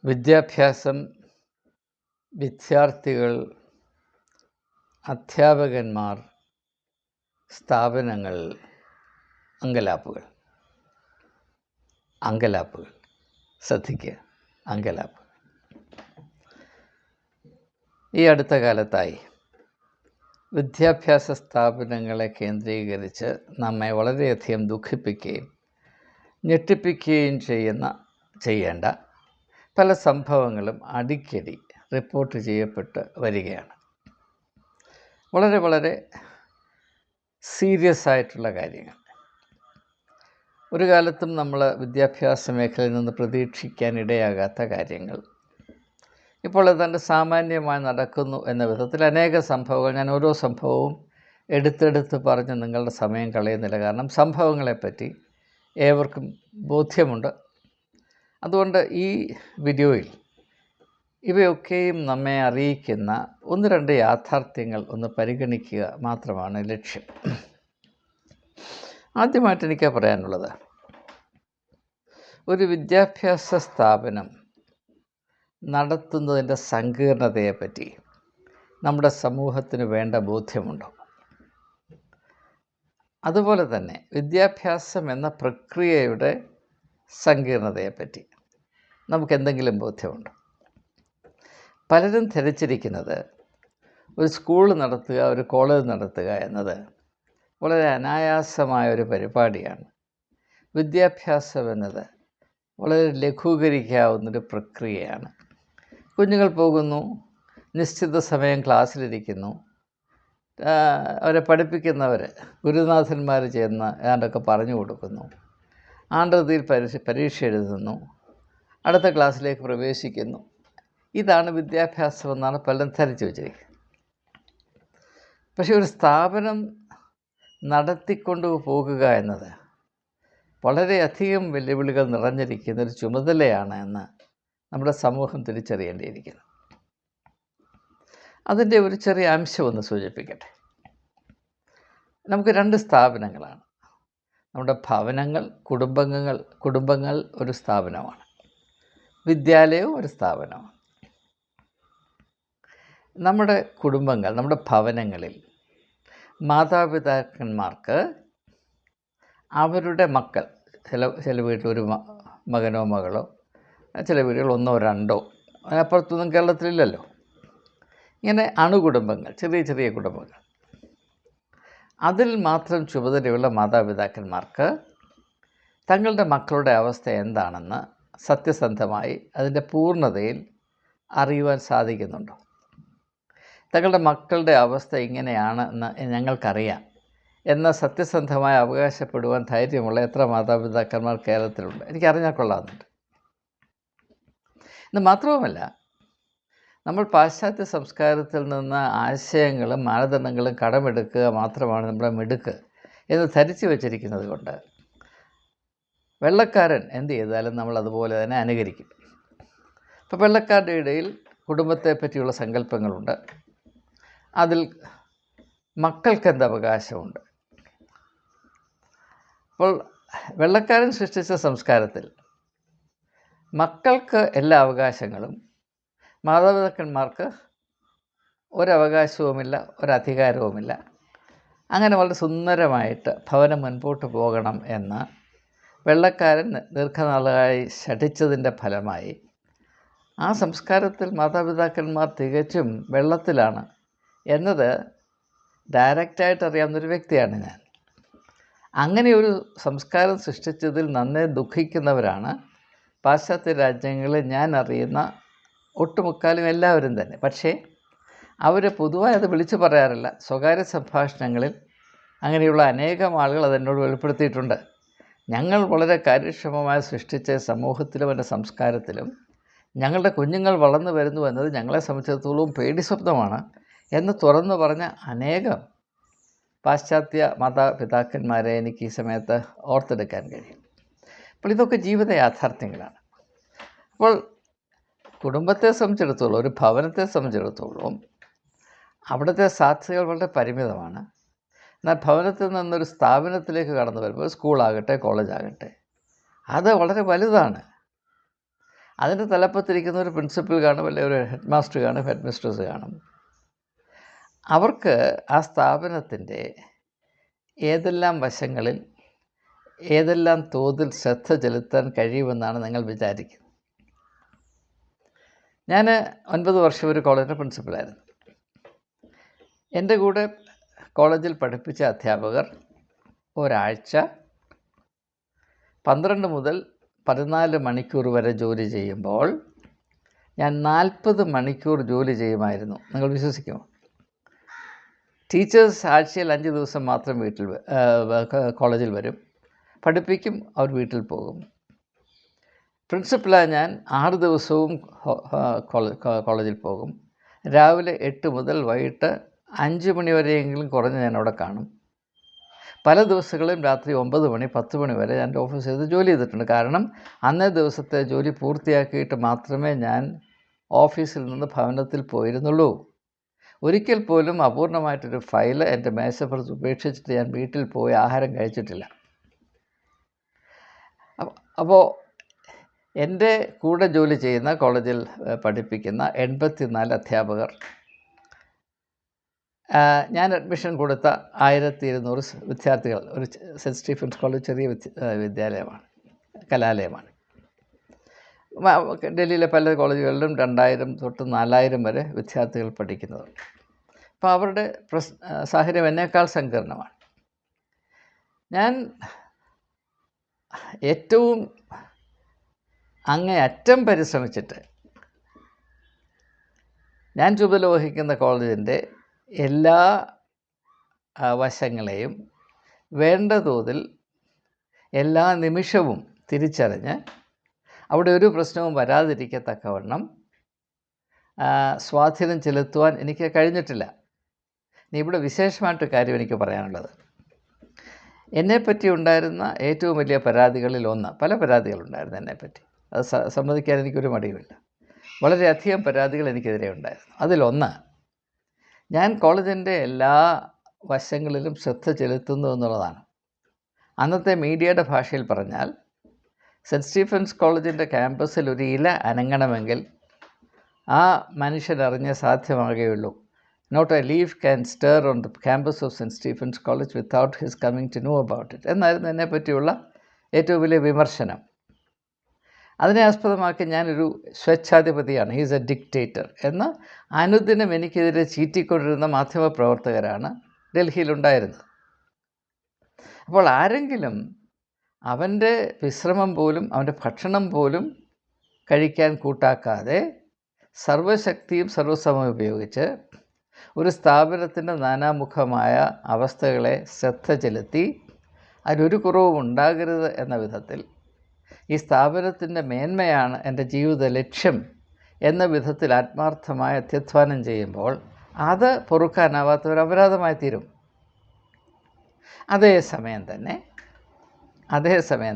വിദ്യാഭ്യാസം, വിദ്യാർത്ഥികൾ, അധ്യാപകന്മാർ, സ്ഥാപനങ്ങൾ, അങ്കലാപ്പുകൾ. ശ്രദ്ധിക്കുക, അങ്കലാപ്പ്. ഈ അടുത്ത കാലത്തായി വിദ്യാഭ്യാസ സ്ഥാപനങ്ങളെ കേന്ദ്രീകരിച്ച് നമ്മെ വളരെയധികം ദുഃഖിപ്പിക്കുകയും ഞെട്ടിപ്പിക്കുകയും ചെയ്യേണ്ട പല സംഭവങ്ങളും അടിക്കടി റിപ്പോർട്ട് ചെയ്യപ്പെട്ട് വരികയാണ്. വളരെ വളരെ സീരിയസ് ആയിട്ടുള്ള കാര്യങ്ങൾ. ഒരു കാലത്തും നമ്മൾ വിദ്യാഭ്യാസ മേഖലയിൽ നിന്ന് പ്രതീക്ഷിക്കാനിടയാകാത്ത കാര്യങ്ങൾ ഇപ്പോൾ ഏതാണ്ട് സാമാന്യമായി നടക്കുന്നു എന്ന വിധത്തിൽ അനേക സംഭവങ്ങൾ. ഞാൻ ഓരോ സംഭവവും എടുത്തെടുത്ത് പറഞ്ഞ് നിങ്ങളുടെ സമയം കളയുന്നില്ല. കാരണം സംഭവങ്ങളെപ്പറ്റി ഏവർക്കും ബോധ്യമുണ്ട്. അതുകൊണ്ട് ഈ വീഡിയോയിൽ ഇവയൊക്കെയും നമ്മെ അറിയിക്കുന്ന ഒന്ന് രണ്ട് യാഥാർത്ഥ്യങ്ങൾ ഒന്ന് പരിഗണിക്കുക മാത്രമാണ് ലക്ഷ്യം. ആദ്യമായിട്ട് എനിക്ക് പറയാനുള്ളത്, ഒരു വിദ്യാഭ്യാസ സ്ഥാപനം നടത്തുന്നതിൻ്റെ സങ്കീർണതയെപ്പറ്റി നമ്മുടെ സമൂഹത്തിന് വേണ്ട ബോധ്യമുണ്ടോ? അതുപോലെ തന്നെ വിദ്യാഭ്യാസം എന്ന പ്രക്രിയയുടെ സങ്കീർണതയെപ്പറ്റി നമുക്കെന്തെങ്കിലും ബോധ്യമുണ്ടോ? പലരും ധരിച്ചിരിക്കുന്നത് ഒരു സ്കൂൾ നടത്തുക, ഒരു കോളേജ് നടത്തുക എന്നത് വളരെ അനായാസമായ ഒരു പരിപാടിയാണ്. വിദ്യാഭ്യാസം എന്നത് വളരെ ലഘൂകരിക്കാവുന്നൊരു പ്രക്രിയയാണ്. കുഞ്ഞുങ്ങൾ പോകുന്നു, നിശ്ചിത സമയം ക്ലാസ്സിലിരിക്കുന്നു, അവരെ പഠിപ്പിക്കുന്നവർ ഗുരുനാഥന്മാർ ചെന്ന് ഏതാണ്ടൊക്കെ പറഞ്ഞു കൊടുക്കുന്നു, ആണ്ടതിയിൽ പരീക്ഷ എഴുതുന്നു, അടുത്ത ക്ലാസ്സിലേക്ക് പ്രവേശിക്കുന്നു. ഇതാണ് വിദ്യാഭ്യാസം എന്നാണ് പലരും ധരിച്ചു വച്ചിരിക്കുന്നത്. പക്ഷേ ഒരു സ്ഥാപനം നടത്തിക്കൊണ്ടു പോകുക എന്നത് വളരെയധികം വെല്ലുവിളികൾ നിറഞ്ഞിരിക്കുന്ന ഒരു ചുമതലയാണ് എന്ന് നമ്മുടെ സമൂഹം തിരിച്ചറിയേണ്ടിയിരിക്കുന്നു. അതിൻ്റെ ഒരു ചെറിയ അംശം ഒന്ന് സൂചിപ്പിക്കട്ടെ. നമുക്ക് രണ്ട് സ്ഥാപനങ്ങളാണ്. നമ്മുടെ ഭവനങ്ങൾ, കുടുംബങ്ങൾ ഒരു സ്ഥാപനമാണ്. വിദ്യാലയവും ഒരു സ്ഥാപനമാണ്. നമ്മുടെ കുടുംബങ്ങൾ, നമ്മുടെ ഭവനങ്ങളിൽ മാതാപിതാക്കന്മാർക്ക് അവരുടെ മക്കൾ, ചില വീട്ടിൽ ഒരു മകനോ മകളോ, ചില വീടുകൾ ഒന്നോ രണ്ടോ, അതിനപ്പുറത്തൊന്നും കേരളത്തിലില്ലല്ലോ. ഇങ്ങനെ അണുകുടുംബങ്ങൾ, ചെറിയ ചെറിയ കുടുംബങ്ങൾ, അതിൽ മാത്രം ചുമതലയുള്ള മാതാപിതാക്കന്മാർക്ക് തങ്ങളുടെ മക്കളുടെ അവസ്ഥ എന്താണെന്ന് സത്യസന്ധമായി അതിൻ്റെ പൂർണ്ണതയിൽ അറിയുവാൻ സാധിക്കുന്നുണ്ടോ? തങ്ങളുടെ മക്കളുടെ അവസ്ഥ ഇങ്ങനെയാണെന്ന് ഞങ്ങൾക്കറിയാം എന്ന സത്യസന്ധമായി അവകാശപ്പെടുവാൻ ധൈര്യമുള്ള എത്ര മാതാപിതാക്കന്മാർ കേരളത്തിലുണ്ട്? എനിക്കറിഞ്ഞാൽ കൊള്ളാമെന്നുണ്ട്. ഇത് മാത്രവുമല്ല, നമ്മൾ പാശ്ചാത്യ സംസ്കാരത്തിൽ നിന്ന് ആശയങ്ങളും മാനദണ്ഡങ്ങളും കടമെടുക്കുക മാത്രമാണ് നമ്മുടെ മിടുക്ക് എന്ന് ധരിച്ചു വച്ചിരിക്കുന്നത് കൊണ്ട് വെള്ളക്കാരൻ എന്ത് ചെയ്താലും നമ്മൾ അതുപോലെ തന്നെ അനുകരിക്കും. ഇപ്പോൾ വെള്ളക്കാരുടെ ഇടയിൽ കുടുംബത്തെ പറ്റിയുള്ള സങ്കല്പങ്ങളുണ്ട്. അതിൽ മക്കൾക്ക് എന്ത് അവകാശമുണ്ട്? അപ്പോൾ വെള്ളക്കാരൻ സൃഷ്ടിച്ച സംസ്കാരത്തിൽ മക്കൾക്ക് എല്ലാ അവകാശങ്ങളും, മാതാപിതാക്കന്മാർക്ക് ഒരവകാശവുമില്ല, ഒരധികാരവുമില്ല. അങ്ങനെ വളരെ സുന്ദരമായിട്ട് ഭവനം മുൻപോട്ട് പോകണം എന്ന് വെള്ളക്കാരൻ ദീർഘനാളായി ശഠിച്ചതിൻ്റെ ഫലമായി ആ സംസ്കാരത്തിൽ മാതാപിതാക്കന്മാർ തികച്ചും വെള്ളത്തിലാണ് എന്നത് ഡയറക്റ്റായിട്ട് അറിയാവുന്നൊരു വ്യക്തിയാണ് ഞാൻ. അങ്ങനെ ഒരു സംസ്കാരം സൃഷ്ടിച്ചതിൽ നന്നേ ദുഃഖിക്കുന്നവരാണ് പാശ്ചാത്യ രാജ്യങ്ങളിൽ ഞാൻ അറിയുന്ന ഒട്ടുമുക്കാലും എല്ലാവരും തന്നെ. പക്ഷേ അവർ പൊതുവായി അത് വിളിച്ചു പറയാറില്ല. സ്വകാര്യ സംഭാഷണങ്ങളിൽ അങ്ങനെയുള്ള അനേകം ആളുകൾ അതെന്നോട് വെളിപ്പെടുത്തിയിട്ടുണ്ട്. ഞങ്ങൾ വളരെ കാര്യക്ഷമമായി സൃഷ്ടിച്ച സമൂഹത്തിലും എൻ്റെ സംസ്കാരത്തിലും ഞങ്ങളുടെ കുഞ്ഞുങ്ങൾ വളർന്നു വരുന്നു എന്നത് ഞങ്ങളെ സംബന്ധിച്ചിടത്തോളം പേടി സ്വപ്നമാണ് എന്ന് തുറന്നു പറഞ്ഞ അനേകം പാശ്ചാത്യ മാതാപിതാക്കന്മാരെ എനിക്ക് ഈ സമയത്ത് ഓർത്തെടുക്കാൻ കഴിയും. അപ്പോൾ ഇതൊക്കെ ജീവിത യാഥാർത്ഥ്യങ്ങളാണ്. അപ്പോൾ കുടുംബത്തെ സംബന്ധിച്ചിടത്തോളം, ഒരു ഭവനത്തെ സംബന്ധിച്ചിടത്തോളം അവിടുത്തെ സാധ്യതകൾ വളരെ പരിമിതമാണ്. എന്നാൽ ഭവനത്തിൽ നിന്നൊരു സ്ഥാപനത്തിലേക്ക് കടന്നു വരുമ്പോൾ, സ്കൂളാകട്ടെ കോളേജാകട്ടെ, അത് വളരെ വലുതാണ്. അതിൻ്റെ തലപ്പത്തിരിക്കുന്ന ഒരു പ്രിൻസിപ്പൽ കാണും, അല്ലെങ്കിൽ ഒരു ഹെഡ് മാസ്റ്റർ കാണും, ഹെഡ് മിസ്ട്രസ് കാണും. അവർക്ക് ആ സ്ഥാപനത്തിൻ്റെ ഏതെല്ലാം വശങ്ങളിൽ ഏതെല്ലാം തോതിൽ ശ്രദ്ധ ചെലുത്താൻ കഴിയുമെന്നാണ് നിങ്ങൾ വിചാരിക്കുന്നത്. ഞാൻ 9 വർഷം ഒരു കോളേജിൻ്റെ പ്രിൻസിപ്പലായിരുന്നു. എൻ്റെ കൂടെ കോളേജിൽ പഠിപ്പിച്ച അധ്യാപകർ ഒരാഴ്ച 12 മുതൽ 14 മണിക്കൂർ വരെ ജോലി ചെയ്യുമ്പോൾ ഞാൻ 40 മണിക്കൂർ ജോലി ചെയ്യുമായിരുന്നു. നിങ്ങൾ വിശ്വസിക്കുമോ? ടീച്ചേഴ്സ് ആഴ്ചയിൽ 5 ദിവസം മാത്രം കോളേജിൽ വരും, പഠിപ്പിക്കും, അവർ വീട്ടിൽ പോകും. പ്രിൻസിപ്പലായ ഞാൻ 6 ദിവസവും കോളേജിൽ പോകും. രാവിലെ 8 മുതൽ വൈകിട്ട് 5 മണി വരെയെങ്കിലും കുറഞ്ഞ് ഞാൻ അവിടെ കാണും. പല ദിവസങ്ങളിലും രാത്രി 9 മണി 10 മണി വരെ ഞാൻ ഓഫീസിൽ ജോലി ചെയ്തിട്ടുണ്ട്. കാരണം അന്നേ ദിവസത്തെ ജോലി പൂർത്തിയാക്കിയിട്ട് മാത്രമേ ഞാൻ ഓഫീസിൽ നിന്ന് ഭവനത്തിൽ പോയിരുന്നുള്ളൂ. ഒരിക്കൽ പോലും അപൂർണമായിട്ടൊരു ഫയൽ എൻ്റെ മേശപ്പുറത്ത് ഉപേക്ഷിച്ചിട്ട് ഞാൻ വീട്ടിൽ പോയി ആഹാരം കഴിച്ചിട്ടില്ല. അപ്പോൾ എൻ്റെ കൂടെ ജോലി ചെയ്യുന്ന കോളേജിൽ പഠിപ്പിക്കുന്ന 84 അധ്യാപകർ, ഞാൻ അഡ്മിഷൻ കൊടുത്ത 1200 വിദ്യാർത്ഥികൾ, ഒരു സെൻറ്റ് സ്റ്റീഫൻസ് കോളേജ് ചെറിയ വിദ്യാലയമാണ്, കലാലയമാണ്. ഡൽഹിയിലെ പല കോളേജുകളിലും 2000 തൊട്ട് 4000 വരെ വിദ്യാർത്ഥികൾ പഠിക്കുന്നതുണ്ട്. അപ്പോൾ അവരുടെ സാഹചര്യം എന്നേക്കാൾ സങ്കീർണമാണ്. ഞാൻ ഏറ്റവും അങ്ങേയറ്റം പരിശ്രമിച്ചിട്ട് ഞാൻ ചുമതല വഹിക്കുന്ന കോളേജിൻ്റെ എല്ലാ വശങ്ങളെയും വേണ്ട തോതിൽ എല്ലാ നിമിഷവും തിരിച്ചറിഞ്ഞ് അവിടെ ഒരു പ്രശ്നവും വരാതിരിക്കത്തക്കവണ്ണം സ്വാധീനം ചെലുത്തുവാൻ എനിക്ക് കഴിഞ്ഞിട്ടില്ല. ഇനി ഇവിടെ വിശേഷമായിട്ടൊരു കാര്യം എനിക്ക് പറയാനുള്ളത്, എന്നെപ്പറ്റി ഉണ്ടായിരുന്ന ഏറ്റവും വലിയ പരാതികളിൽ ഒന്ന്, പല പരാതികളുണ്ടായിരുന്നു എന്നെപ്പറ്റി, അത് സമ്മതിക്കാൻ എനിക്കൊരു മടിയുമില്ല. വളരെയധികം പരാതികൾ എനിക്കെതിരെ ഉണ്ടായിരുന്നു. അതിലൊന്ന്, ഞാൻ കോളേജിൻ്റെ എല്ലാ വശങ്ങളിലും ശ്രദ്ധ ചെലുത്തുന്നു എന്നുള്ളതാണ്. അന്നത്തെ മീഡിയയുടെ ഭാഷയിൽ പറഞ്ഞാൽ, സെൻറ്റ് സ്റ്റീഫൻസ് കോളേജിൻ്റെ ക്യാമ്പസിൽ ഒരു ഇല അനങ്ങണമെങ്കിൽ ആ മനുഷ്യനറിഞ്ഞേ സാധ്യമാകുകയുള്ളൂ. Not a leaf can stir on the campus of saint Stephen's college without his coming to know about it എന്നായിരുന്നു എന്നെപ്പറ്റിയുള്ള ഏറ്റവും വലിയ വിമർശനം. അതിനെ ആസ്പദമാക്കി ഞാനൊരു സ്വേച്ഛാധിപതിയാണ്, ഹീസ് എ ഡിക്റ്റേറ്റർ എന്ന് അനുദിനം എനിക്കെതിരെ ചീറ്റിക്കൊണ്ടിരുന്ന മാധ്യമപ്രവർത്തകരാണ് ഡൽഹിയിലുണ്ടായിരുന്നത്. അപ്പോൾ ആരെങ്കിലും അവൻ്റെ വിശ്രമം പോലും അവൻ്റെ ഭക്ഷണം പോലും കഴിക്കാൻ കൂട്ടാക്കാതെ സർവശക്തിയും സർവസമയം ഉപയോഗിച്ച് ഒരു സ്ഥാപനത്തിൻ്റെ നാനാമുഖമായ അവസ്ഥകളെ ശ്രദ്ധ ചെലുത്തി അതിലൊരു കുറവും ഉണ്ടാകരുത് എന്ന വിധത്തിൽ ഈ സ്ഥാപനത്തിൻ്റെ മേന്മയാണ് എൻ്റെ ജീവിത ലക്ഷ്യം എന്ന വിധത്തിൽ ആത്മാർത്ഥമായ അത്യധ്വാനം ചെയ്യുമ്പോൾ അത് പൊറുക്കാനാവാത്ത ഒരു അപരാധമായി തീരും. അതേസമയം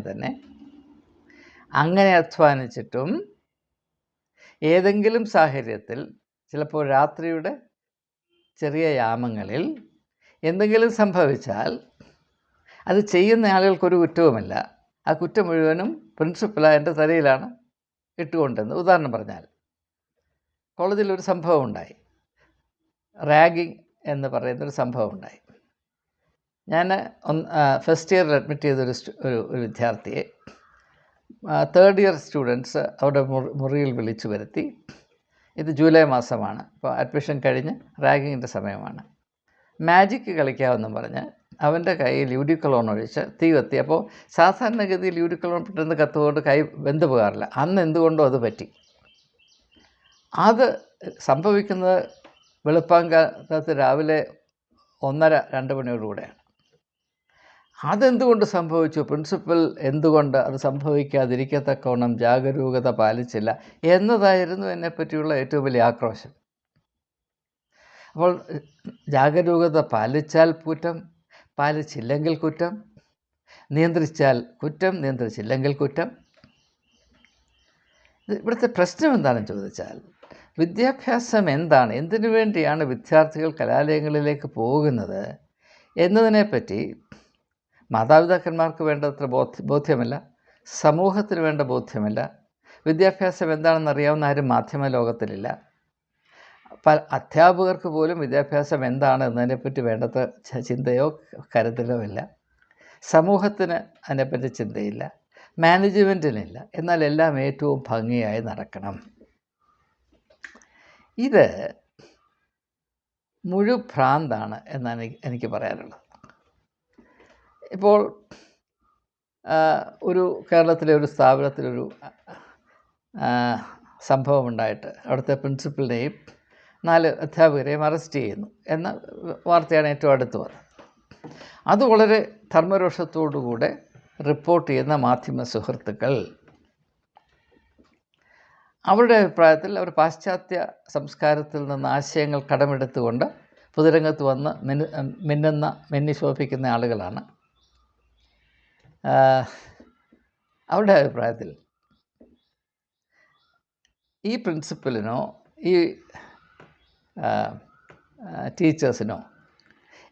തന്നെ അങ്ങനെ അധ്വാനിച്ചിട്ടും ഏതെങ്കിലും സാഹചര്യത്തിൽ, ചിലപ്പോൾ രാത്രിയുടെ ചെറിയ യാമങ്ങളിൽ എന്തെങ്കിലും സംഭവിച്ചാൽ അത് ചെയ്യുന്ന ആളുകൾക്കൊരു കുറ്റവുമില്ല. ആ കുറ്റം മുഴുവനും പ്രിൻസിപ്പലായ എൻ്റെ തലയിലാണ് ഇട്ടുകൊണ്ടെന്ന്. ഉദാഹരണം പറഞ്ഞാൽ, കോളേജിലൊരു സംഭവം ഉണ്ടായി, റാഗിങ് എന്ന് പറയുന്നൊരു സംഭവം ഉണ്ടായി. ഞാൻ ഫസ്റ്റ് ഇയറിൽ അഡ്മിറ്റ് ചെയ്തൊരു വിദ്യാർത്ഥിയെ തേർഡ് ഇയർ സ്റ്റുഡൻസ് അവരുടെ മുറിയിൽ വിളിച്ചു വരുത്തി. ഇത് ജൂലൈ മാസമാണ്, അപ്പോൾ അഡ്മിഷൻ കഴിഞ്ഞ് റാഗിങ്ങിൻ്റെ സമയമാണ്. മാജിക്ക് കളിക്കാമെന്നും പറഞ്ഞ് അവൻ്റെ കയ്യിൽ യൂഡിക്കൊളോൺ ഒഴിച്ച് തീ കത്തി. അപ്പോൾ സാധാരണഗതിയിൽ യൂഡിക്കൊളോൺ പെട്ടെന്ന് കത്തുകൊണ്ട് കൈ വെന്ത് പോകാറില്ല. അന്ന് എന്തുകൊണ്ടോ അത് പറ്റി. അത് സംഭവിക്കുന്നത് വെളുപ്പാങ്കാലത്ത് രാവിലെ 1:30-2 മണിയോടുകൂടെയാണ്. അതെന്തുകൊണ്ട് സംഭവിച്ചു, പ്രിൻസിപ്പൽ എന്തുകൊണ്ട് അത് സംഭവിക്കാതിരിക്കത്തക്കവണ്ണം ജാഗരൂകത പാലിച്ചില്ല എന്നതായിരുന്നു എന്നെപ്പറ്റിയുള്ള ഏറ്റവും വലിയ ആക്രോശം. അപ്പോൾ ജാഗരൂകത പാലിച്ചാൽ കുറ്റം, പാലിച്ചില്ലെങ്കിൽ കുറ്റം, നിയന്ത്രിച്ചാൽ കുറ്റം, നിയന്ത്രിച്ചില്ലെങ്കിൽ കുറ്റം. ഇവിടുത്തെ പ്രശ്നം എന്താണെന്ന് ചോദിച്ചാൽ, വിദ്യാഭ്യാസം എന്താണ്, എന്തിനു വേണ്ടിയാണ് വിദ്യാർത്ഥികൾ കലാലയങ്ങളിലേക്ക് പോകുന്നത് എന്നതിനെപ്പറ്റി മാതാപിതാക്കന്മാർക്ക് വേണ്ടത്ര ബോധ്യമില്ല, സമൂഹത്തിന് വേണ്ട ബോധ്യമില്ല, വിദ്യാഭ്യാസം എന്താണെന്ന് അറിയാവുന്ന ആരും മാധ്യമ ലോകത്തിലില്ല. അധ്യാപകർക്ക് പോലും വിദ്യാഭ്യാസം എന്താണ് എന്നതിനെപ്പറ്റി വേണ്ടത്ര ചിന്തയോ കരുതലോ ഇല്ല. സമൂഹത്തിന് അതിനെപ്പറ്റി ചിന്തയില്ല, മാനേജ്മെൻറ്റിനില്ല. എന്നാൽ എല്ലാം ഏറ്റവും ഭംഗിയായി നടക്കണം. ഇത് മുഴുഭ്രാന്താണ് എന്നാണ് എനിക്ക് പറയാനുള്ളത്. ഇപ്പോൾ കേരളത്തിലെ ഒരു സ്ഥാപനത്തിലൊരു സംഭവം ഉണ്ടായിട്ട് അവിടുത്തെ പ്രിൻസിപ്പലിനെയും 4 അധ്യാപകരെയും അറസ്റ്റ് ചെയ്യുന്നു എന്ന വാർത്തയാണ് ഏറ്റവും അടുത്ത് വന്നത്. അത് വളരെ ധർമ്മരോഷത്തോടുകൂടെ റിപ്പോർട്ട് ചെയ്യുന്ന മാധ്യമ സുഹൃത്തുക്കൾ അവരുടെ അഭിപ്രായത്തിൽ അവർ പാശ്ചാത്യ സംസ്കാരത്തിൽ നിന്ന് ആശയങ്ങൾ കടമെടുത്തുകൊണ്ട് പൊതുരംഗത്ത് വന്ന് മിന്നി ശോഭിക്കുന്ന ആളുകളാണ്. അവരുടെ അഭിപ്രായത്തിൽ ഈ പ്രിൻസിപ്പലിനോ ഈ ടീച്ചേഴ്സിനോ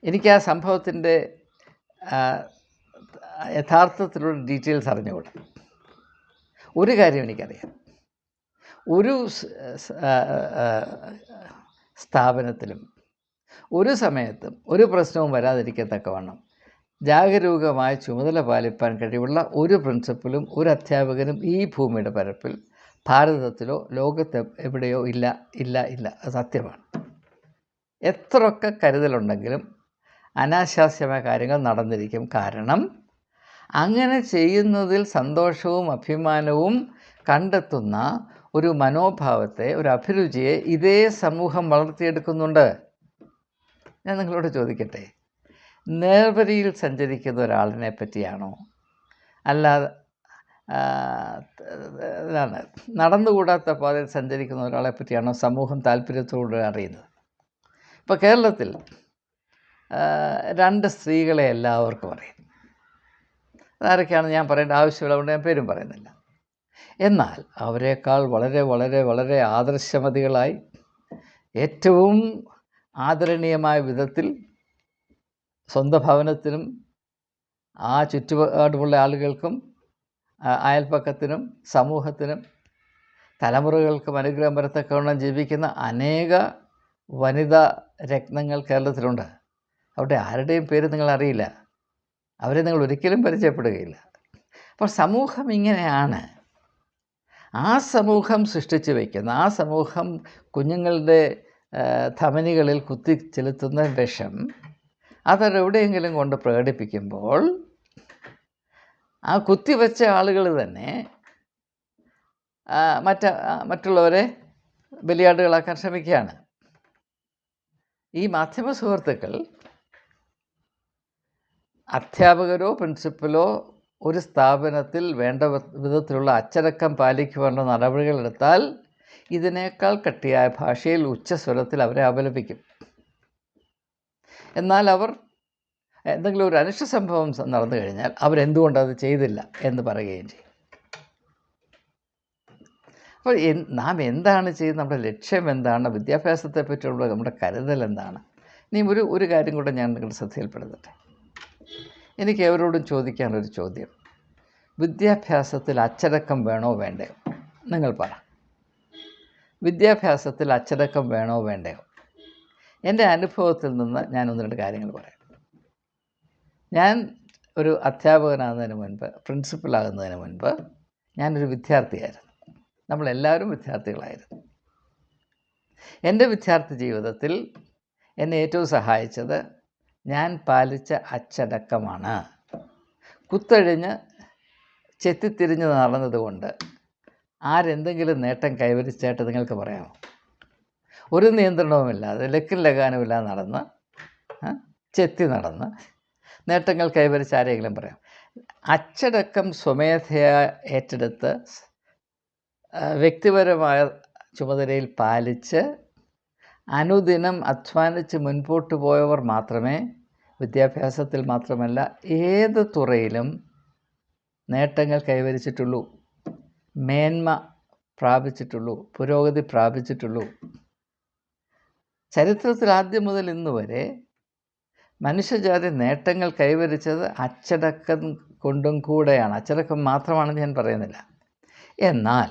എനിക്ക് ആ സംഭവത്തിൻ്റെ യഥാർത്ഥത്തിലുള്ള ഡീറ്റെയിൽസ് അറിഞ്ഞുകൂടാ. ഒരു കാര്യം എനിക്കറിയാം, ഒരു സ്ഥാപനത്തിലും ഒരു സമയത്തും ഒരു പ്രശ്നവും വരാതിരിക്കത്തക്കവണ്ണം ജാഗരൂകമായ ചുമതല പാലിപ്പാൻ കഴിവുള്ള ഒരു പ്രിൻസിപ്പലും ഒരു അധ്യാപകനും ഈ ഭൂമിയുടെ പരപ്പിൽ ഭാരതത്തിലോ ലോകത്ത് എവിടെയോ ഇല്ല. അത് സത്യമാണ്. എത്രയൊക്കെ കരുതലുണ്ടെങ്കിലും അനാശാസ്യമായ കാര്യങ്ങൾ നടന്നിരിക്കും. കാരണം അങ്ങനെ ചെയ്യുന്നതിൽ സന്തോഷവും അഭിമാനവും കണ്ടെത്തുന്ന ഒരു മനോഭാവത്തെ, ഒരു അഭിരുചിയെ ഇതേ സമൂഹം വളർത്തിയെടുക്കുന്നുണ്ട്. ഞാൻ നിങ്ങളോട് ചോദിക്കട്ടെ, നേർവഴിയിൽ സഞ്ചരിക്കുന്ന ഒരാളിനെ പറ്റിയാണോ, അല്ലാതെ നടന്നുകൂടാത്ത പാതയിൽ സഞ്ചരിക്കുന്ന ഒരാളെ പറ്റിയാണോ സമൂഹം താല്പര്യത്തോടെ അറിയുന്നത്? ഇപ്പോൾ കേരളത്തിൽ 2 സ്ത്രീകളെ എല്ലാവർക്കും അറിയാം. അതാരൊക്കെയാണെന്ന് ഞാൻ പറയേണ്ട ആവശ്യമില്ല, അതുകൊണ്ട് ഞാൻ പേരും പറയുന്നില്ല. എന്നാൽ അവരെക്കാൾ വളരെ വളരെ വളരെ ആദർശമതികളായി ഏറ്റവും ആദരണീയമായ വിധത്തിൽ സ്വന്തം ഭവനത്തിനും ആ ചുറ്റുപാടുമുള്ള ആളുകൾക്കും അയൽപ്പക്കത്തിനും സമൂഹത്തിനും തലമുറകൾക്കും അനുഗ്രഹം വരത്തക്കവണ്ണം ജീവിക്കുന്ന അനേക വനിതാ രത്നങ്ങൾ കേരളത്തിലുണ്ട്. അവിടെ ആരുടെയും പേര് നിങ്ങൾ അറിയില്ല, അവരെ നിങ്ങൾ ഒരിക്കലും പരിചയപ്പെടുകയില്ല. അപ്പോൾ സമൂഹം ഇങ്ങനെയാണ്. ആ സമൂഹം സൃഷ്ടിച്ചു വയ്ക്കുന്ന, ആ സമൂഹം കുഞ്ഞുങ്ങളുടെ ധമനികളിൽ കുത്തി ചെലുത്തുന്ന വിഷം അതെവിടെയെങ്കിലും കൊണ്ട് പ്രകടിപ്പിക്കുമ്പോൾ ആ കുത്തിവെച്ച ആളുകൾ തന്നെ മറ്റുള്ളവരെ ബലിയാടുകളാക്കാൻ ശ്രമിക്കുകയാണ്. ഈ മാധ്യമ സുഹൃത്തുക്കൾ അധ്യാപകരോ പ്രിൻസിപ്പലോ ഒരു സ്ഥാപനത്തിൽ വേണ്ട വിധത്തിലുള്ള അച്ചടക്കം പാലിക്കുവാനുള്ള നടപടികളെടുത്താൽ ഇതിനേക്കാൾ കട്ടിയായ ഭാഷയിൽ ഉച്ചസ്വരത്തിൽ അവരെ അപലപിക്കും. എന്നാൽ അവർ എന്തെങ്കിലും ഒരു അനിഷ്ട സംഭവം നടന്നു കഴിഞ്ഞാൽ അവരെന്തുകൊണ്ടത് ചെയ്തില്ല എന്ന് പറയുകയും ചെയ്യും. അപ്പോൾ നാം എന്താണ് ചെയ്യുന്നത്? നമ്മുടെ ലക്ഷ്യം എന്താണ്? വിദ്യാഭ്യാസത്തെ പറ്റിയുള്ള നമ്മുടെ കരുതൽ എന്താണ്? ഇനി ഒരു കാര്യം കൂടെ ഞാൻ നിങ്ങളുടെ ശ്രദ്ധയിൽപ്പെടുത്തട്ടെ. എനിക്ക് എവരോടും ചോദിക്കാനൊരു ചോദ്യം: വിദ്യാഭ്യാസത്തിൽ അച്ചടക്കം വേണോ വേണ്ടയോ? നിങ്ങൾ പറ. വിദ്യാഭ്യാസത്തിൽ അച്ചടക്കം വേണോ വേണ്ടയോ? എൻ്റെ അനുഭവത്തിൽ നിന്ന് ഞാൻ 1-2 കാര്യങ്ങൾ പറയാം. ഞാൻ ഒരു അധ്യാപകനാകുന്നതിന് മുൻപ്, പ്രിൻസിപ്പലാകുന്നതിന് മുൻപ് ഞാനൊരു വിദ്യാർത്ഥിയായിരുന്നു. നമ്മളെല്ലാവരും വിദ്യാർത്ഥികളായിരുന്നു. എൻ്റെ വിദ്യാർത്ഥി ജീവിതത്തിൽ എന്നെ ഏറ്റവും സഹായിച്ചത് ഞാൻ പാലിച്ച അച്ചടക്കമാണ്. കുത്തഴിഞ്ഞ് ചെത്തിത്തിരിഞ്ഞ് നടന്നതുകൊണ്ട് ആരെന്തെങ്കിലും നേട്ടം കൈവരിച്ചായിട്ട് നിങ്ങൾക്ക് പറയാമോ? ഒരു നിയന്ത്രണവുമില്ലാതെ ലക്കും ലഗാനുമില്ലാതെ നടന്ന് ചെത്തി നടന്ന് നേട്ടങ്ങൾ കൈവരിച്ച ആരെങ്കിലും പറയാം? അച്ചടക്കം സ്വമേധയാ ഏറ്റെടുത്ത് വ്യക്തിപരമായ ചുമതലയിൽ പാലിച്ച് അനുദിനം അധ്വാനിച്ച് മുൻപോട്ട് പോയവർ മാത്രമേ വിദ്യാഭ്യാസത്തിൽ മാത്രമല്ല ഏത് തുറയിലും നേട്ടങ്ങൾ കൈവരിച്ചിട്ടുള്ളൂ, മേന്മ പ്രാപിച്ചിട്ടുള്ളൂ, പുരോഗതി പ്രാപിച്ചിട്ടുള്ളൂ. ചരിത്രത്തിൽ ആദ്യം മുതൽ ഇന്ന് വരെ മനുഷ്യജാതി നേട്ടങ്ങൾ കൈവരിച്ചത് അച്ചടക്കം കൊണ്ടും കൂടെയാണ്. അച്ചടക്കം മാത്രമാണെന്ന് ഞാൻ പറയുന്നില്ല. എന്നാൽ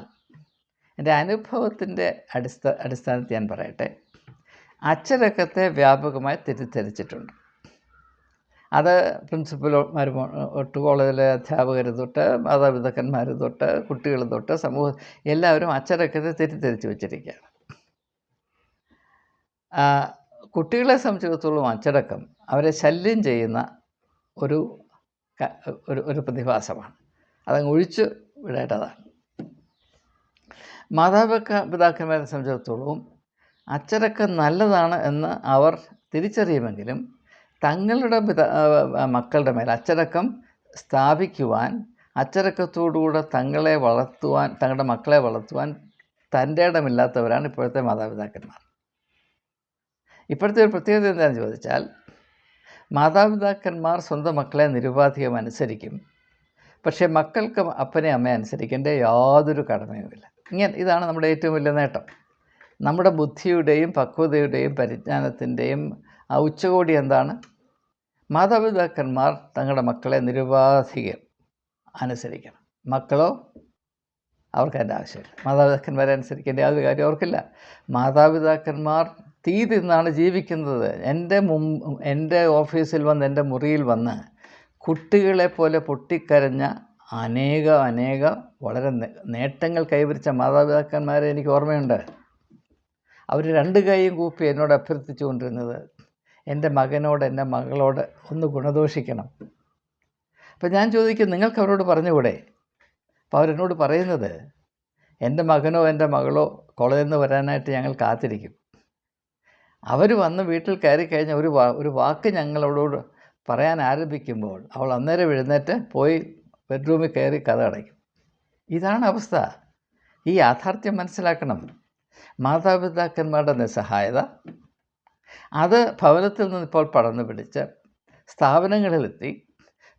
എൻ്റെ അനുഭവത്തിൻ്റെ അടിസ്ഥാനത്തിൽ ഞാൻ പറയട്ടെ, അച്ചടക്കത്തെ വ്യാപകമായി തെറ്റിദ്ധരിച്ചിട്ടുണ്ട്. അത് പ്രിൻസിപ്പൽമാർ തൊട്ട്, കോളേജിലെ അധ്യാപകർ തൊട്ട്, മാതാപിതാക്കന്മാർ തൊട്ട്, കുട്ടികൾ തൊട്ട്, സമൂഹം എല്ലാവരും അച്ചടക്കത്തെ തെറ്റിദ്ധരിച്ച് വെച്ചിരിക്കുകയാണ്. കുട്ടികളെ സംബന്ധിച്ചിടത്തോളം അച്ചടക്കം അവരെ ശല്യം ചെയ്യുന്ന ഒരു പ്രതിഭാസമാണ്. അതങ്ങ് ഒഴിച്ചു വിടേണ്ടതാണ്. മാതാപിതാക്കന്മാരെ സംബന്ധിച്ചിടത്തോളം അച്ചടക്കം നല്ലതാണ് എന്ന് അവർ തിരിച്ചറിയുമെങ്കിലും തങ്ങളുടെ മക്കളുടെ മേൽ അച്ചടക്കം സ്ഥാപിക്കുവാൻ, അച്ചടക്കത്തോടുകൂടെ തങ്ങളുടെ മക്കളെ വളർത്തുവാൻ തൻ്റെ ഇടമില്ലാത്തവരാണ് ഇപ്പോഴത്തെ മാതാപിതാക്കന്മാർ. ഇപ്പോഴത്തെ ഒരു പ്രത്യേകത എന്താണെന്ന് ചോദിച്ചാൽ, മാതാപിതാക്കന്മാർ സ്വന്തം മക്കളെ നിരുപാധികം അനുസരിക്കും, പക്ഷേ മക്കൾക്ക് അപ്പനെ അമ്മയെ അനുസരിക്കേണ്ട യാതൊരു കടമയുമില്ല. ഇതാണ് നമ്മുടെ ഏറ്റവും വലിയ നേട്ടം. നമ്മുടെ ബുദ്ധിയുടെയും പക്വതയുടെയും പരിജ്ഞാനത്തിൻ്റെയും ആ ഉച്ചകോടി എന്താണ്? മാതാപിതാക്കന്മാർ തങ്ങളുടെ മക്കളെ നിരുപാധികം അനുസരിക്കണം. മക്കളോ അവർക്ക് അതിൻ്റെ ആവശ്യമില്ല. മാതാപിതാക്കന്മാരെ അനുസരിക്കേണ്ട യാതൊരു കാര്യം അവർക്കില്ല. മാതാപിതാക്കന്മാർ തീ തിന്നാണ് ജീവിക്കുന്നത്. എൻ്റെ ഓഫീസിൽ വന്ന്, എൻ്റെ മുറിയിൽ വന്ന് കുട്ടികളെപ്പോലെ പൊട്ടിക്കരഞ്ഞ അനേക വളരെ നേട്ടങ്ങൾ കൈവരിച്ച മാതാപിതാക്കന്മാരെ എനിക്ക് ഓർമ്മയുണ്ട്. അവർ 2 കൈയും കൂപ്പി എന്നോട് അഭ്യർത്ഥിച്ചു കൊണ്ടിരുന്നത്, എൻ്റെ മകനോട്, എൻ്റെ മകളോട് ഒന്ന് ഗുണദോഷിക്കണം. അപ്പം ഞാൻ ചോദിക്കും, നിങ്ങൾക്ക് അവരോട് പറഞ്ഞുകൂടെ? അപ്പോൾ അവരെന്നോട് പറയുന്നത്, എൻ്റെ മകനോ എൻ്റെ മകളോ കോളേജിൽ നിന്ന് വരാനായിട്ട് ഞങ്ങൾ കാത്തിരിക്കും. അവർ വന്ന് വീട്ടിൽ കയറി കഴിഞ്ഞ ഒരു വാക്ക് ഞങ്ങളോട് പറയാൻ ആരംഭിക്കുമ്പോൾ അവൾ അന്നേരം എഴുന്നേറ്റ് പോയി ബെഡ്റൂമിൽ കയറി കഥ അടയ്ക്കും. ഇതാണ് അവസ്ഥ. ഈ യാഥാർത്ഥ്യം മനസ്സിലാക്കണം. മാതാപിതാക്കന്മാരുടെ നിസ്സഹായത അത് ഭവനത്തിൽ നിന്ന് ഇപ്പോൾ പടർന്നു പിടിച്ച് സ്ഥാപനങ്ങളിലെത്തി,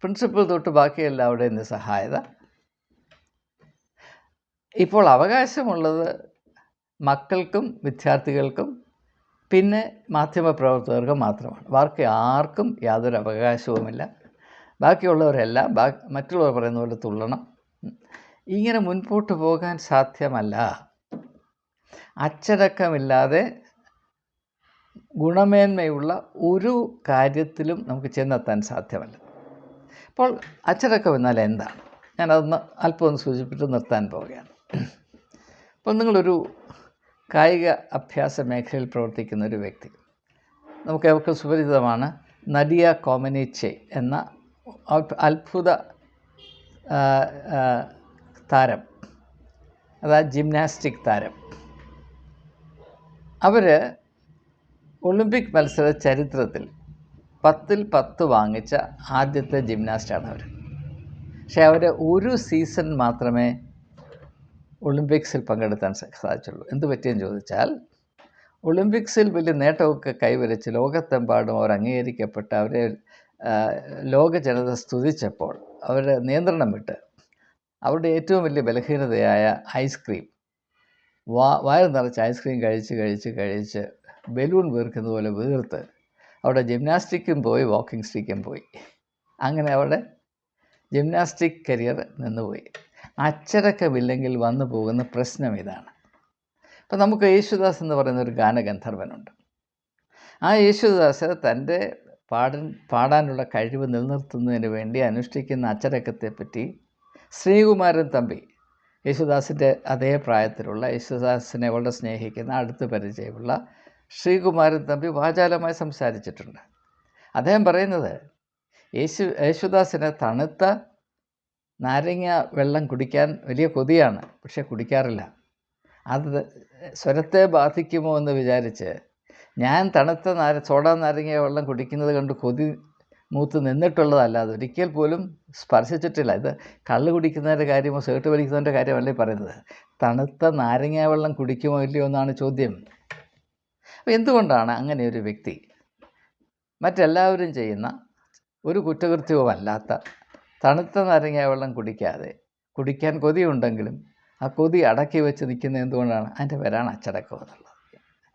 പ്രിൻസിപ്പൽ തൊട്ട് ബാക്കി എല്ലാവരുടെയും നിസ്സഹായത. ഇപ്പോൾ അവകാശമുള്ളത് മക്കൾക്കും വിദ്യാർത്ഥികൾക്കും പിന്നെ മാധ്യമപ്രവർത്തകർക്കും മാത്രമാണ്. ബാക്കി ആർക്കും യാതൊരു അവകാശവുമില്ല. ബാക്കിയുള്ളവരെല്ലാം മറ്റുള്ളവർ പറയുന്ന പോലെ തുള്ളണം. ഇങ്ങനെ മുൻപോട്ട് പോകാൻ സാധ്യമല്ല. അച്ചടക്കമില്ലാതെ ഗുണമേന്മയുള്ള ഒരു കാര്യത്തിലും നമുക്ക് ചെന്നെത്താൻ സാധ്യമല്ല. അപ്പോൾ അച്ചടക്കം എന്നാൽ എന്താണ്? ഞാനതൊന്ന് അല്പം സൂചിപ്പിച്ച് നിർത്താൻ പോവുകയാണ്. അപ്പോൾ നിങ്ങളൊരു കായിക അഭ്യാസ മേഖലയിൽ പ്രവർത്തിക്കുന്ന ഒരു വ്യക്തി, നമുക്ക് അവർക്ക് സുപരിചിതമാണ് നഡിയ കോമനീച്ചെ എന്ന അത്ഭുത താരം, അതായത് ജിംനാസ്റ്റിക് താരം. അവർ ഒളിമ്പിക് മത്സര ചരിത്രത്തിൽ 10ൽ 10 വാങ്ങിച്ച ആദ്യത്തെ ജിംനാസ്റ്റാണ് അവർ. പക്ഷേ അവർ ഒരു സീസൺ മാത്രമേ ഒളിമ്പിക്സിൽ പങ്കെടുത്താൻ സാധിച്ചുള്ളൂ. എന്ത് പറ്റിയെന്ന് ചോദിച്ചാൽ, ഒളിമ്പിക്സിൽ വലിയ നേട്ടമൊക്കെ കൈവരിച്ച് ലോകത്തെമ്പാടും അവർ അംഗീകരിക്കപ്പെട്ട് അവരെ ലോക ജനത സ്തുതിച്ചപ്പോൾ അവർ നിയന്ത്രണം വിട്ട് അവരുടെ ഏറ്റവും വലിയ ബലഹീനതയായ ഐസ്ക്രീം, വയറ് നിറച്ച് ഐസ്ക്രീം കഴിച്ച് ബലൂൺ വീർക്കുന്ന പോലെ വീർത്ത് അവിടെ ജിംനാസ്റ്റിക്കും പോയി, വാക്കിംഗ് സ്റ്റിക്കും പോയി. അങ്ങനെ അവിടെ ജിംനാസ്റ്റിക് കരിയർ നിന്നുപോയി. അച്ചടക്കമില്ലെങ്കിൽ വന്നു പോകുന്ന പ്രശ്നം ഇതാണ്. അപ്പോൾ നമുക്ക് യേശുദാസ് എന്ന് പറയുന്ന ഒരു ഗാനഗന്ധർവനുണ്ട്. ആ യേശുദാസ് തൻ്റെ പാടാനുള്ള കഴിവ് നിലനിർത്തുന്നതിന് വേണ്ടി അനുഷ്ഠിക്കുന്ന അച്ചടക്കത്തെപ്പറ്റി ശ്രീകുമാരൻ തമ്പി, യേശുദാസിൻ്റെ അതേ പ്രായത്തിലുള്ള, യേശുദാസിനെ വളരെ സ്നേഹിക്കുന്ന, അടുത്ത് പരിചയമുള്ള ശ്രീകുമാരൻ തമ്പി വാചാലമായി സംസാരിച്ചിട്ടുണ്ട്. അദ്ദേഹം പറയുന്നത്, യേശുദാസിന് തണുത്ത നാരങ്ങ വെള്ളം കുടിക്കാൻ വലിയ കൊതിയാണ്, പക്ഷേ കുടിക്കാറില്ല. അത് സ്വരത്തെ ബാധിക്കുമോ എന്ന് വിചാരിച്ച് ഞാൻ തണുത്ത സോഡാ നാരങ്ങ വെള്ളം കുടിക്കുന്നത് കണ്ട് കൊതി മൂത്ത് നിന്നിട്ടുള്ളതല്ല, അതൊരിക്കൽ പോലും സ്പർശിച്ചിട്ടില്ല. ഇത് കള്ള് കുടിക്കുന്നതിൻ്റെ കാര്യമോ സേർട്ട് വലിക്കുന്നതിൻ്റെ കാര്യമല്ലേ പറയുന്നത്. തണുത്ത നാരങ്ങ വെള്ളം കുടിക്കുമോ ഇല്ലയോ എന്നാണ് ചോദ്യം. അപ്പോൾ എന്തുകൊണ്ടാണ് അങ്ങനെ ഒരു വ്യക്തി മറ്റെല്ലാവരും ചെയ്യുന്ന ഒരു കുറ്റകൃത്യവുമല്ലാത്ത തണുത്ത നാരങ്ങ വെള്ളം കുടിക്കാൻ കൊതിയുണ്ടെങ്കിലും ആ കൊതി അടക്കി വെച്ച് നിൽക്കുന്നത് എന്തുകൊണ്ടാണ്? അതിൻ്റെ പേരാണ് അച്ചടക്കം എന്നുള്ളത്.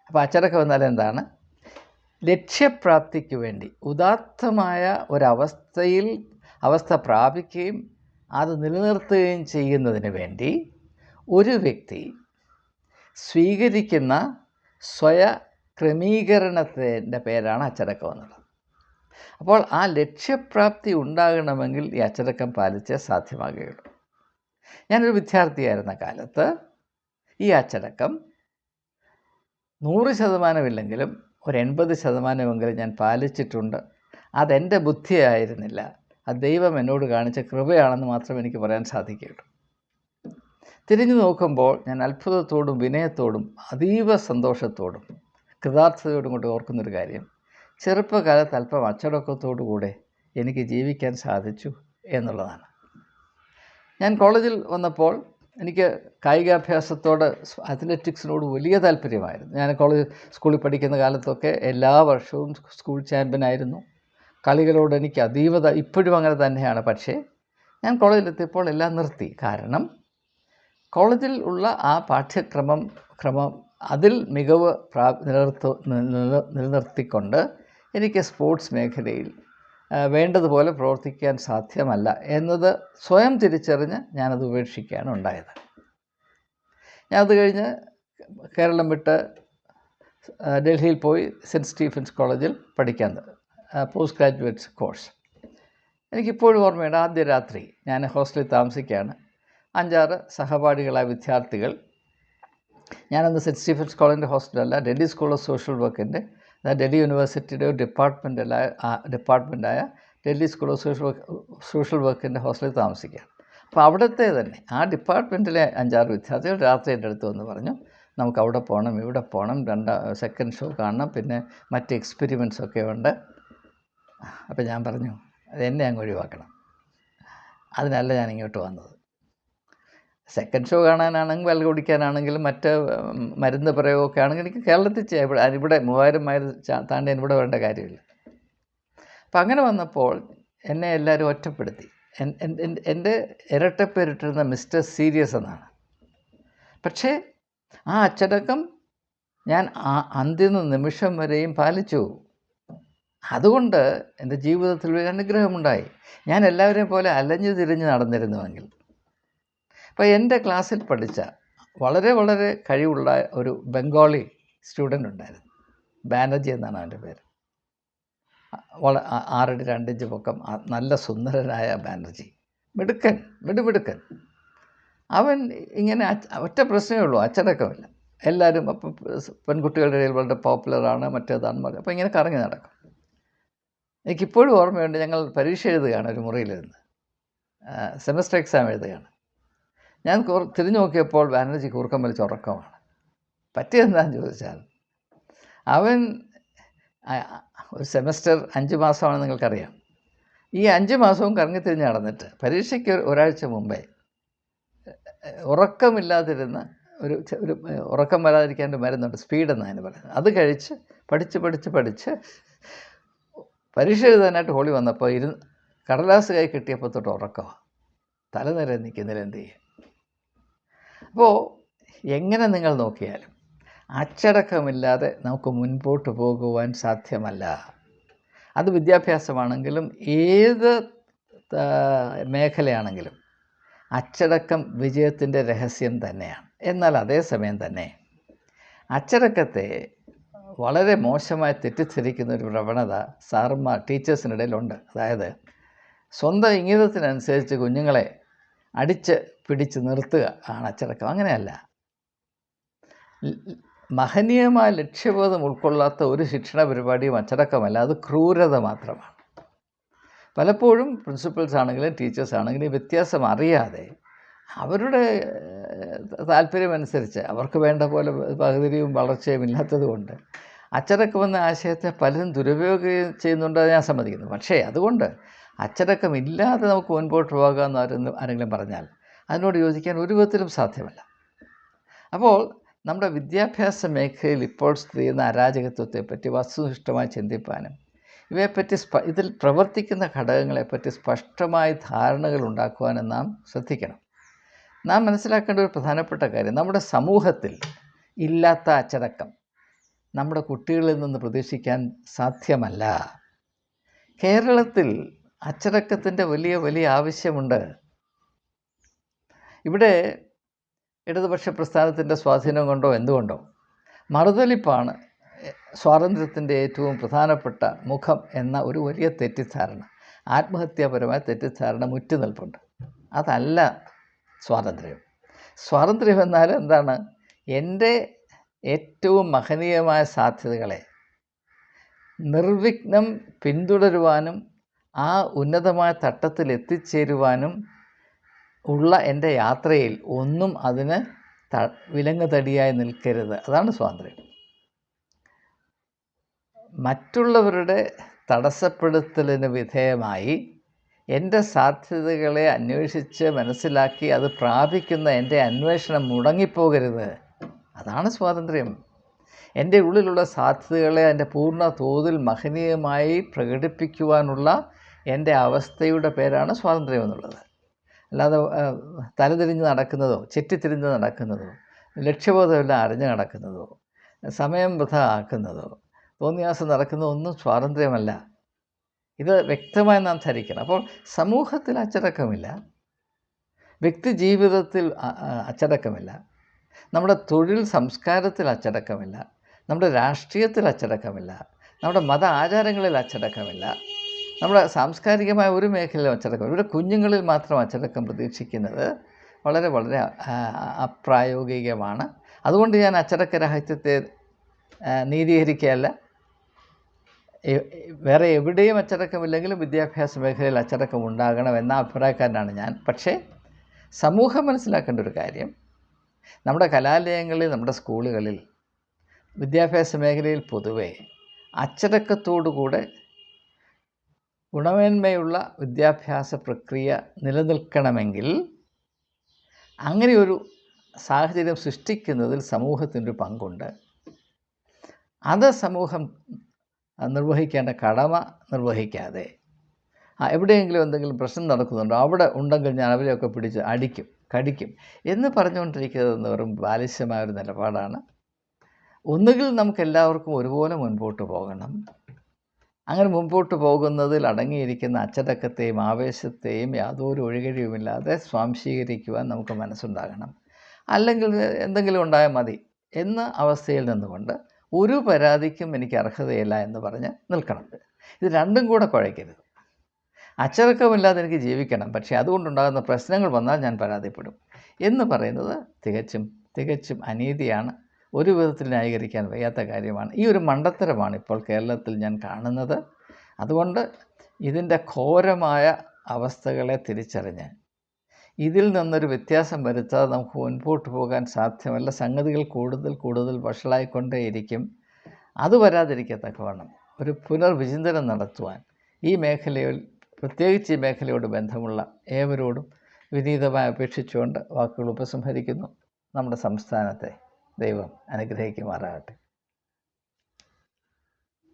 അപ്പോൾ അച്ചടക്കം എന്നാൽ എന്താണ്? ലക്ഷ്യപ്രാപ്തിക്ക് വേണ്ടി ഉദാത്തമായ അവസ്ഥ പ്രാപിക്കുകയും അത് നിലനിർത്തുകയും ചെയ്യുന്നതിന് വേണ്ടി ഒരു വ്യക്തി സ്വീകരിക്കുന്ന ക്രമീകരണത്തിൻ്റെ പേരാണ് അച്ചടക്കം എന്നുള്ളത്. അപ്പോൾ ആ ലക്ഷ്യപ്രാപ്തി ഉണ്ടാകണമെങ്കിൽ ഈ അച്ചടക്കം പാലിച്ചേ സാധ്യമാകുകയുള്ളൂ. ഞാനൊരു വിദ്യാർത്ഥിയായിരുന്ന കാലത്ത് ഈ അച്ചടക്കം 100% ഒരു 80% ഞാൻ പാലിച്ചിട്ടുണ്ട്. അതെൻ്റെ ബുദ്ധിയായിരുന്നില്ല, അത് ദൈവം എന്നോട് കാണിച്ച കൃപയാണെന്ന് മാത്രമേ എനിക്ക് പറയാൻ സാധിക്കുകയുള്ളൂ. തിരിഞ്ഞു നോക്കുമ്പോൾ ഞാൻ അത്ഭുതത്തോടും വിനയത്തോടും അതീവ സന്തോഷത്തോടും കൃതാർത്ഥതയോടും കൊണ്ട് ഓർക്കുന്നൊരു കാര്യം, ചെറുപ്പകാലത്ത് അല്പം അച്ചടക്കത്തോടുകൂടെ എനിക്ക് ജീവിക്കാൻ സാധിച്ചു എന്നുള്ളതാണ്. ഞാൻ കോളേജിൽ വന്നപ്പോൾ എനിക്ക് കായികാഭ്യാസത്തോട്, അത്ലറ്റിക്സിനോട് വലിയ താല്പര്യമായിരുന്നു. ഞാൻ സ്കൂളിൽ പഠിക്കുന്ന കാലത്തൊക്കെ എല്ലാ വർഷവും സ്കൂൾ ചാമ്പ്യനായിരുന്നു. കളികളോട് എനിക്ക് അതീവത, ഇപ്പോഴും അങ്ങനെ തന്നെയാണ്. പക്ഷേ ഞാൻ കോളേജിലെത്തിയപ്പോൾ എല്ലാം നിർത്തി. കാരണം കോളേജിൽ ഉള്ള ആ പാഠ്യക്രമം അതിൽ മികവ് നിലനിർത്തിക്കൊണ്ട് എനിക്ക് സ്പോർട്സ് മേഖലയിൽ വേണ്ടതുപോലെ പ്രവർത്തിക്കാൻ സാധ്യമല്ല എന്നത് സ്വയം തിരിച്ചറിഞ്ഞ് ഞാനത് ഉപേക്ഷിക്കുകയാണ് ഉണ്ടായത്. ഞാനത് കഴിഞ്ഞ് കേരളം വിട്ട് ഡൽഹിയിൽ പോയി സെൻറ്റ് സ്റ്റീഫൻസ് കോളേജിൽ പഠിക്കാൻ പോസ്റ്റ് ഗ്രാജുവേറ്റ് കോഴ്സ്. എനിക്കിപ്പോഴും ഓർമ്മയുണ്ട്, ആദ്യ രാത്രി ഞാൻ ഹോസ്റ്റലിൽ താമസിക്കുകയാണ്. 5-6 സഹപാഠികളായ വിദ്യാർത്ഥികൾ, ഞാനന്ന് സെൻറ്റ് സ്റ്റീഫൻസ് കോളേജിൻ്റെ ഹോസ്റ്റലല്ല, ഡൽഹി സ്കൂൾ ഓഫ് സോഷ്യൽ വർക്കിൻ്റെ, ഡൽഹി യൂണിവേഴ്സിറ്റിയുടെ ഒരു ഡിപ്പാർട്ട്മെൻറ്റായ ഡൽഹി സ്കൂൾ ഓഫ് സോഷ്യൽ വർക്കിൻ്റെ ഹോസ്റ്റലിൽ താമസിക്കുകയാണ്. അപ്പോൾ അവിടുത്തെ തന്നെ ആ ഡിപ്പാർട്ട്മെൻറ്റിലെ 5-6 വിദ്യാർത്ഥികൾ രാത്രി എൻ്റെ അടുത്ത് വന്ന് പറഞ്ഞു, നമുക്ക് അവിടെ പോകണം, ഇവിടെ പോകണം, സെക്കൻഡ് ഷോ കാണണം, പിന്നെ മറ്റ് എക്സ്പെരിമെൻറ്റ്സ് ഒക്കെ ഉണ്ട്. അപ്പോൾ ഞാൻ പറഞ്ഞു, അതെന്നെ അങ്ങ് ഒഴിവാക്കണം, അതിനല്ല ഞാൻ ഇങ്ങോട്ട് വന്നത്. സെക്കൻഡ് ഷോ കാണാനാണെങ്കിൽ, വെള്ളം കുടിക്കാനാണെങ്കിലും മറ്റ് മരുന്ന് പ്രയോഗമൊക്കെ ആണെങ്കിൽ എനിക്ക് കേരളത്തിൽ ചെയ്യാം. ഇവിടെ 3000 മൈൽ താണ്ടി ഇവിടെ വരേണ്ട കാര്യമില്ല. അപ്പം അങ്ങനെ വന്നപ്പോൾ എന്നെ എല്ലാവരും ഒറ്റപ്പെടുത്തി. എൻ്റെ ഇരട്ടപ്പേരിട്ടിരുന്ന മിസ്റ്റർ സീരിയസ് എന്നാണ്. പക്ഷേ ആ അച്ചടക്കം ഞാൻ അന്തിമ നിമിഷം വരെയും പാലിച്ചു. അതുകൊണ്ട് എൻ്റെ ജീവിതത്തിൽ ഒരു അനുഗ്രഹമുണ്ടായി. ഞാൻ എല്ലാവരെയും പോലെ അലഞ്ഞു തിരിഞ്ഞ് നടന്നിരുന്നുവെങ്കിൽ. അപ്പോൾ എൻ്റെ ക്ലാസ്സിൽ പഠിച്ച വളരെ വളരെ കഴിവുള്ള ഒരു ബംഗാളി സ്റ്റുഡൻ്റ് ഉണ്ടായിരുന്നു, ബാനർജി എന്നാണ് അവൻ്റെ പേര്. 6 അടി 2 ഇഞ്ച് പൊക്കം, നല്ല സുന്ദരനായ ബാനർജി, മിടുക്കൻ. അവൻ ഇങ്ങനെ ഒറ്റ പ്രശ്നമേ ഉള്ളൂ, അച്ചടക്കമില്ല. എല്ലാവരും അപ്പം പെൺകുട്ടികളുടെ ഇടയിൽ വളരെ പോപ്പുലറാണ്, മറ്റേതാണ്. അപ്പോൾ ഇങ്ങനെ കറങ്ങി നടക്കും. എനിക്കിപ്പോഴും ഓർമ്മയുണ്ട്, ഞങ്ങൾ പരീക്ഷ എഴുതുകയാണ് ഒരു മുറിയിലിരുന്ന്, സെമസ്റ്റർ എക്സാം എഴുതുകയാണ്. ഞാൻ തിരിഞ്ഞു നോക്കിയപ്പോൾ ബാനർജി കൂർക്കം വലിച്ച് ഉറക്കമാണ്. പറ്റിയെന്താണെന്ന് ചോദിച്ചാൽ, അവൻ ഒരു സെമസ്റ്റർ 5 മാസമാണെന്ന് നിങ്ങൾക്കറിയാം. ഈ 5 മാസവും കറങ്ങി തിരിഞ്ഞ് നടന്നിട്ട് പരീക്ഷയ്ക്ക് ഒരാഴ്ച മുമ്പേ ഉറക്കമില്ലാതിരുന്ന ഒരു ഉറക്കം വരാതിരിക്കാൻ ഒരു മരുന്നുണ്ട്, സ്പീഡ് എന്നാണ് പറയുന്നത്. അത് കഴിച്ച് പഠിച്ച് പരീക്ഷ എഴുതാനായിട്ട് ഹോളി വന്നപ്പോൾ കടലാസ് കൈ കിട്ടിയപ്പോൾ തൊട്ട് ഉറക്കമാണ്, തലനിര നിൽക്കുന്നില്ല, എന്ത് ചെയ്യും? അപ്പോൾ എങ്ങനെ നിങ്ങൾ നോക്കിയാലും അച്ചടക്കമില്ലാതെ നമുക്ക് മുൻപോട്ട് പോകുവാൻ സാധ്യമല്ല. അത് വിദ്യാഭ്യാസമാണെങ്കിലും ഏത് മേഖലയാണെങ്കിലും അച്ചടക്കം വിജയത്തിൻ്റെ രഹസ്യം തന്നെയാണ്. എന്നാൽ അതേസമയം തന്നെ അച്ചടക്കത്തെ വളരെ മോശമായി തെറ്റിദ്ധരിക്കുന്ന ഒരു പ്രവണത ടീച്ചേഴ്സിനിടയിലുണ്ട്. അതായത് സ്വന്തം ഇംഗിതത്തിനനുസരിച്ച് കുഞ്ഞുങ്ങളെ അടിച്ച് പിടിച്ച് നിർത്തുക ആണ് അച്ചടക്കം. അങ്ങനെയല്ല. മഹനീയമായ ലക്ഷ്യബോധം ഉൾക്കൊള്ളാത്ത ഒരു ശിക്ഷണ പരിപാടിയും അച്ചടക്കമല്ല, അത് ക്രൂരത മാത്രമാണ്. പലപ്പോഴും പ്രിൻസിപ്പൽസ് ആണെങ്കിലും ടീച്ചേഴ്സ് ആണെങ്കിലും വ്യത്യാസം അറിയാതെ അവരുടെ താല്പര്യമനുസരിച്ച് അവർക്ക് വേണ്ട പോലെ പകുതിയും വളർച്ചയും ഇല്ലാത്തത് കൊണ്ട് അച്ചടക്കമെന്ന ആശയത്തെ പലരും ദുരുപയോഗം ചെയ്യുന്നുണ്ട്, ഞാൻ സമ്മതിക്കുന്നു. പക്ഷേ അതുകൊണ്ട് അച്ചടക്കമില്ലാതെ നമുക്ക് മുൻപോട്ട് പോകാമെന്ന് ആരെങ്കിലും പറഞ്ഞാൽ അതിനോട് യോജിക്കാൻ ഒരു വിധത്തിലും സാധ്യമല്ല. അപ്പോൾ നമ്മുടെ വിദ്യാഭ്യാസ മേഖലയിൽ ഇപ്പോൾ സ്ഥിതി ചെയ്യുന്ന അരാജകത്വത്തെപ്പറ്റി വസ്തുനിഷ്ഠമായി ചിന്തിപ്പാനും ഇവയെപ്പറ്റി ഇതിൽ പ്രവർത്തിക്കുന്ന ഘടകങ്ങളെപ്പറ്റി സ്പഷ്ടമായ ധാരണകൾ ഉണ്ടാക്കുവാനും നാം ശ്രദ്ധിക്കണം. നാം മനസ്സിലാക്കേണ്ട ഒരു പ്രധാനപ്പെട്ട കാര്യം, നമ്മുടെ സമൂഹത്തിൽ ഇല്ലാത്ത അച്ചടക്കം നമ്മുടെ കുട്ടികളിൽ നിന്ന് പ്രതീക്ഷിക്കാൻ സാധ്യമല്ല. കേരളത്തിൽ അച്ചടക്കത്തിൻ്റെ വലിയ ആവശ്യമുണ്ട്. ഇവിടെ ഇടതുപക്ഷ പ്രസ്ഥാനത്തിൻ്റെ സ്വാധീനം കൊണ്ടോ എന്തുകൊണ്ടോ മറുതലിപ്പാണ് സ്വാതന്ത്ര്യത്തിൻ്റെ ഏറ്റവും പ്രധാനപ്പെട്ട മുഖം എന്ന ഒരു വലിയ തെറ്റിദ്ധാരണ, ആത്മഹത്യാപരമായ തെറ്റിദ്ധാരണ മുറ്റുനിൽപ്പുണ്ട്. അതല്ല സ്വാതന്ത്ര്യം. സ്വാതന്ത്ര്യം എന്നാൽ എന്താണ്? എൻ്റെ ഏറ്റവും മഹനീയമായ സാധ്യതകളെ നിർവിഘ്നം പിന്തുടരുവാനും ആ ഉന്നതമായ തട്ടത്തിൽ എത്തിച്ചേരുവാനും ഉള്ള എൻ്റെ യാത്രയിൽ ഒന്നും അതിന് വിലങ്ങ് തടിയായി നിൽക്കരുത്. അതാണ് സ്വാതന്ത്ര്യം. മറ്റുള്ളവരുടെ തടസ്സപ്പെടുത്തലിന് വിധേയമായി എൻ്റെ സാധ്യതകളെ അന്വേഷിച്ച് മനസ്സിലാക്കി അത് പ്രാപിക്കുന്ന എൻ്റെ അന്വേഷണം മുടങ്ങിപ്പോകരുത്. അതാണ് സ്വാതന്ത്ര്യം. എൻ്റെ ഉള്ളിലുള്ള സാധ്യതകളെ അതിൻ്റെ പൂർണ്ണ തോതിൽ മഹനീയമായി പ്രകടിപ്പിക്കുവാനുള്ള എൻ്റെ അവസ്ഥയുടെ പേരാണ് സ്വാതന്ത്ര്യം എന്നുള്ളത്. അല്ലാതെ തലതിരിഞ്ഞ് നടക്കുന്നതോ ചെറ്റിത്തിരിഞ്ഞ് നടക്കുന്നതോ ലക്ഷ്യബോധമെല്ലാം അറിഞ്ഞ് നടക്കുന്നതോ സമയം വൃഥ ആക്കുന്നതോ തോന്നിയാസം നടക്കുന്നതോ ഒന്നും സ്വാതന്ത്ര്യമല്ല. ഇത് വ്യക്തമായി നാം ധരിക്കണം. അപ്പോൾ സമൂഹത്തിൽ അച്ചടക്കമില്ല, വ്യക്തി ജീവിതത്തിൽ അച്ചടക്കമില്ല, നമ്മുടെ തൊഴിൽ സംസ്കാരത്തിൽ അച്ചടക്കമില്ല, നമ്മുടെ രാഷ്ട്രീയത്തിൽ അച്ചടക്കമില്ല, നമ്മുടെ മത ആചാരങ്ങളിൽ അച്ചടക്കമില്ല, നമ്മുടെ സാംസ്കാരികമായ ഒരു മേഖലയിലും അച്ചടക്കമില്ല. ഇവിടെ കുഞ്ഞുങ്ങളിൽ മാത്രം അച്ചടക്കം പ്രതീക്ഷിക്കുന്നത് വളരെ വളരെ അപ്രായോഗികമാണ്. അതുകൊണ്ട് ഞാൻ അച്ചടക്കരാഹിത്യത്തെ നീതീകരിക്കുകയല്ല. വേറെ എവിടെയും അച്ചടക്കമില്ലെങ്കിലും വിദ്യാഭ്യാസ മേഖലയിൽ അച്ചടക്കം ഉണ്ടാകണം എന്ന അഭിപ്രായക്കാരനാണ് ഞാൻ. പക്ഷേ സമൂഹം മനസ്സിലാക്കേണ്ട ഒരു കാര്യം, നമ്മുടെ കലാലയങ്ങളിൽ, നമ്മുടെ സ്കൂളുകളിൽ, വിദ്യാഭ്യാസ മേഖലയിൽ പൊതുവെ അച്ചടക്കത്തോടുകൂടെ ഗുണമേന്മയുള്ള വിദ്യാഭ്യാസ പ്രക്രിയ നിലനിൽക്കണമെങ്കിൽ അങ്ങനെയൊരു സാഹചര്യം സൃഷ്ടിക്കുന്നതിൽ സമൂഹത്തിനൊരു പങ്കുണ്ട്. അത് സമൂഹം നിർവഹിക്കേണ്ട കടമ നിർവഹിക്കാതെ എവിടെയെങ്കിലും എന്തെങ്കിലും പ്രശ്നം നടക്കുന്നുണ്ടോ അവിടെ ഉണ്ടെങ്കിൽ ഞാൻ അവരെയൊക്കെ പിടിച്ച് അടിക്കും, കടിക്കും എന്ന് പറഞ്ഞുകൊണ്ടിരിക്കുന്നത് വെറും ബാലിശമായൊരു നിലപാടാണ്. ഒന്നുകിൽ നമുക്കെല്ലാവർക്കും ഒരുപോലെ മുൻപോട്ട് പോകണം. അങ്ങനെ മുൻപോട്ട് പോകുന്നതിൽ അടങ്ങിയിരിക്കുന്ന അച്ചടക്കത്തെയും ആവേശത്തെയും യാതൊരു ഒഴികഴിവുമില്ലാതെ സ്വാംശീകരിക്കുവാൻ നമുക്ക് മനസ്സുണ്ടാകണം. അല്ലെങ്കിൽ എന്തെങ്കിലും ഉണ്ടായാൽ മതി എന്ന അവസ്ഥയിൽ നിന്നുകൊണ്ട് ഒരു പരാതിക്കും എനിക്ക് അർഹതയില്ല എന്ന് പറഞ്ഞ് നിൽക്കണം. ഇത് രണ്ടും കൂടെ കുഴയ്ക്കരുത്. അച്ചടക്കമില്ലാതെ എനിക്ക് ജീവിക്കണം, പക്ഷേ അതുകൊണ്ടുണ്ടാകുന്ന പ്രശ്നങ്ങൾ വന്നാൽ ഞാൻ പരാതിപ്പെടും എന്ന് പറയുന്നത് തികച്ചും അനീതിയാണ്. ഒരു വിധത്തിൽ ന്യായീകരിക്കാൻ വയ്യാത്ത കാര്യമാണ്. ഈ ഒരു മണ്ടത്തരമാണ് ഇപ്പോൾ കേരളത്തിൽ ഞാൻ കാണുന്നത്. അതുകൊണ്ട് ഇതിൻ്റെ ഘോരമായ അവസ്ഥകളെ തിരിച്ചറിഞ്ഞ് ഇതിൽ നിന്നൊരു വ്യത്യാസം വരുത്താതെ നമുക്ക് മുൻപോട്ട് പോകാൻ സാധ്യമല്ല. സംഗതികൾ കൂടുതൽ വഷളായിക്കൊണ്ടേയിരിക്കും. അത് വരാതിരിക്കത്തക്കവണ്ണം ഒരു പുനർവിചിന്തനം നടത്തുവാൻ ഈ മേഖലയിൽ, പ്രത്യേകിച്ച് ഈ മേഖലയോട് ബന്ധമുള്ള ഏവരോടും വിനീതമായി അപേക്ഷിച്ചുകൊണ്ട് വാക്കുകൾ ഉപസംഹരിക്കുന്നു. നമ്മുടെ സംസ്ഥാനത്തെ ദൈവം അനുഗ്രഹിക്കുമാറാകട്ടെ.